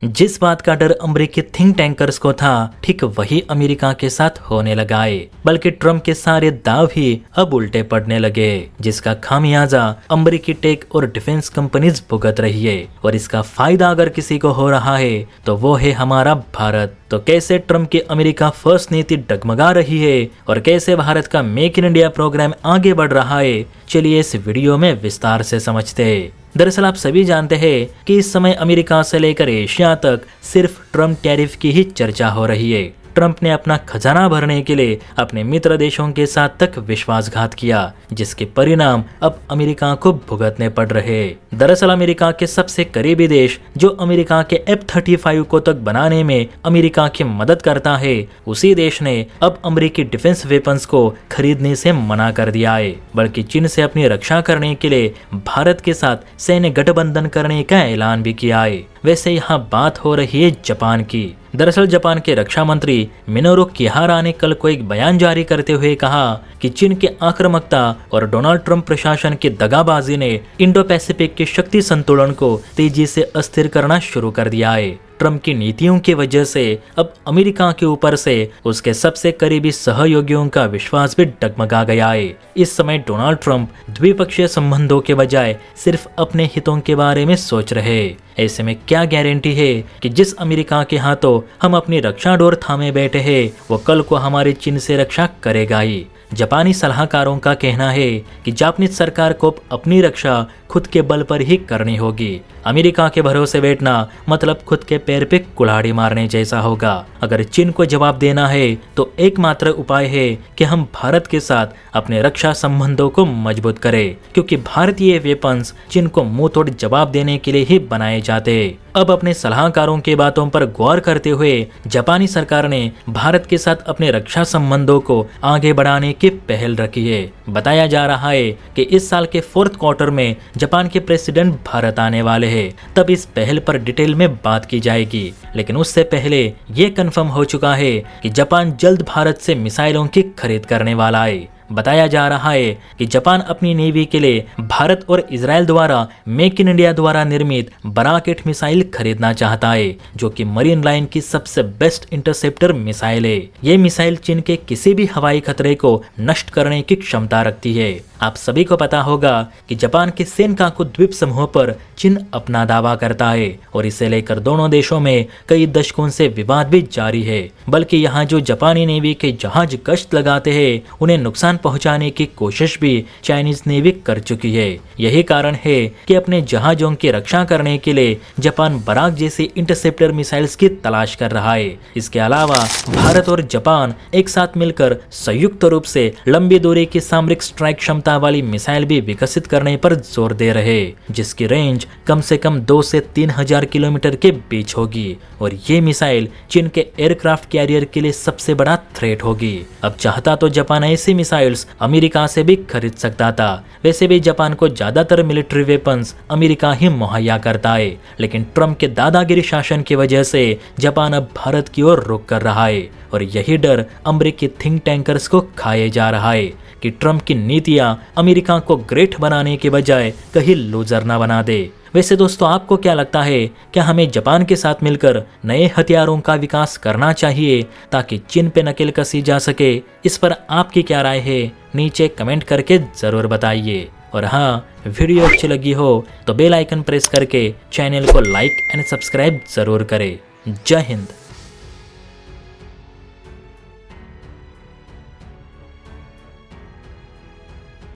जिस बात का डर अमेरिकी थिंक टैंकर्स को था, ठीक वही अमेरिका के साथ होने लगा है। बल्कि ट्रम्प के सारे दाव ही अब उल्टे पड़ने लगे, जिसका खामियाजा अमेरिकी टेक और डिफेंस कंपनीज भुगत रही है। और इसका फायदा अगर किसी को हो रहा है तो वो है हमारा भारत। तो कैसे ट्रम्प की अमेरिका फर्स्ट नीति डगमगा रही है और कैसे भारत का मेक इन इंडिया प्रोग्राम आगे बढ़ रहा है, चलिए इस वीडियो में विस्तार से समझते हैं। दरअसल आप सभी जानते हैं कि इस समय अमेरिका से लेकर एशिया तक सिर्फ ट्रम्प टैरिफ की ही चर्चा हो रही है। ट्रम्प ने अपना खजाना भरने के लिए अपने मित्र देशों के साथ तक विश्वासघात किया, जिसके परिणाम अब अमेरिका को भुगतने पड़ रहे। दरअसल अमेरिका के सबसे करीबी देश जो अमेरिका के F-35 को तक बनाने में अमेरिका की मदद करता है, उसी देश ने अब अमेरिकी डिफेंस वेपन्स को खरीदने से मना कर दिया है। बल्कि चीन से अपनी रक्षा करने के लिए भारत के साथ सैन्य गठबंधन करने का ऐलान भी किया है। वैसे यहाँ बात हो रही है जापान की। दरअसल जापान के रक्षा मंत्री मिनोरू किहारा ने कल को एक बयान जारी करते हुए कहा कि चीन की आक्रामकता और डोनाल्ड ट्रंप प्रशासन की दगाबाजी ने इंडो पैसिफिक के शक्ति संतुलन को तेजी से अस्थिर करना शुरू कर दिया है। ट्रम्प की नीतियों की वजह से अब अमेरिका के ऊपर से उसके सबसे करीबी सहयोगियों का विश्वास भी डगमगा गया है। इस समय डोनाल्ड ट्रंप द्विपक्षीय संबंधों के बजाय सिर्फ अपने हितों के बारे में सोच रहे। ऐसे में क्या गारंटी है कि जिस अमेरिका के हाथों हम अपनी रक्षा डोर थामे बैठे हैं, वो कल को हमारी चीन से रक्षा करेगा ही। जापानी सलाहकारों का कहना है कि जापानीज सरकार को अपनी रक्षा खुद के बल पर ही करनी होगी। अमेरिका के भरोसे बैठना मतलब खुद के पैर पे कुल्हाड़ी मारने जैसा होगा। अगर चीन को जवाब देना है तो एकमात्र उपाय है कि हम भारत के साथ अपने रक्षा संबंधों को मजबूत करें, क्योंकि भारतीय वेपन्स चीन को मुंह तोड़ जवाब देने के लिए ही बनाए जाते। अब अपने सलाहकारों की बातों पर गौर करते हुए जापानी सरकार ने भारत के साथ अपने रक्षा संबंधों को आगे बढ़ाने की पहल रखी है। बताया जा रहा है कि इस साल के 4th क्वार्टर में जापान के प्रेसिडेंट भारत आने वाले हैं, तब इस पहल पर डिटेल में बात की जाएगी। लेकिन उससे पहले ये कंफर्म हो चुका है कि जापान जल्द भारत से मिसाइलों की खरीद करने वाला है। बताया जा रहा है कि जापान अपनी नेवी के लिए भारत और इजराइल द्वारा मेक इन इंडिया द्वारा निर्मित बराक-8 मिसाइल खरीदना चाहता है, जो कि मरीन लाइन की सबसे बेस्ट इंटरसेप्टर मिसाइल है। ये मिसाइल चीन के किसी भी हवाई खतरे को नष्ट करने की क्षमता रखती है। आप सभी को पता होगा कि जापान के सेनकाकु द्वीप समूह पर चीन अपना दावा करता है और इसे लेकर दोनों देशों में कई दशकों से विवाद भी जारी है। बल्कि यहाँ जो जापानी नेवी के जहाज गश्त लगाते हैं, उन्हें नुकसान पहुंचाने की कोशिश भी चाइनीज नेवी कर चुकी है। यही कारण है कि अपने जहाजों की रक्षा करने के लिए जापान बराक जैसी इंटरसेप्टर मिसाइल्स की तलाश कर रहा है। इसके अलावा भारत और जापान एक साथ मिलकर संयुक्त रूप से लंबी दूरी की सामरिक स्ट्राइक क्षमता वाली मिसाइल भी विकसित करने पर जोर दे रहे, जिसकी रेंज कम से कम 2 से 3,000 किलोमीटर के बीच होगी। और ये मिसाइल चीन के एयरक्राफ्ट कैरियर के लिए सबसे बड़ा थ्रेट होगी। अब चाहता तो जापान ऐसी मिसाइल्स अमेरिका से भी खरीद सकता था। वैसे भी जापान को ज्यादातर मिलिट्री वेपन्स अमेरिका ही मुहैया करता है, लेकिन ट्रम्प के दादागिरी शासन की वजह से जापान अब भारत की ओर रुख कर रहा है। और यही डर अमेरिकी थिंक टैंकर्स को खाए जा रहा है कि ट्रम्प की नीतियां अमेरिका को ग्रेट बनाने के बजाय कहीं लूजर ना बना दे। वैसे दोस्तों, आपको क्या लगता है, क्या हमें जापान के साथ मिलकर नए हथियारों का विकास करना चाहिए ताकि चीन पे नकेल कसी जा सके? इस पर आपकी क्या राय है, नीचे कमेंट करके जरूर बताइए। और हाँ, वीडियो अच्छी लगी हो तो बेल आइकन प्रेस करके चैनल को लाइक एंड सब्सक्राइब जरूर करें। जय हिंद।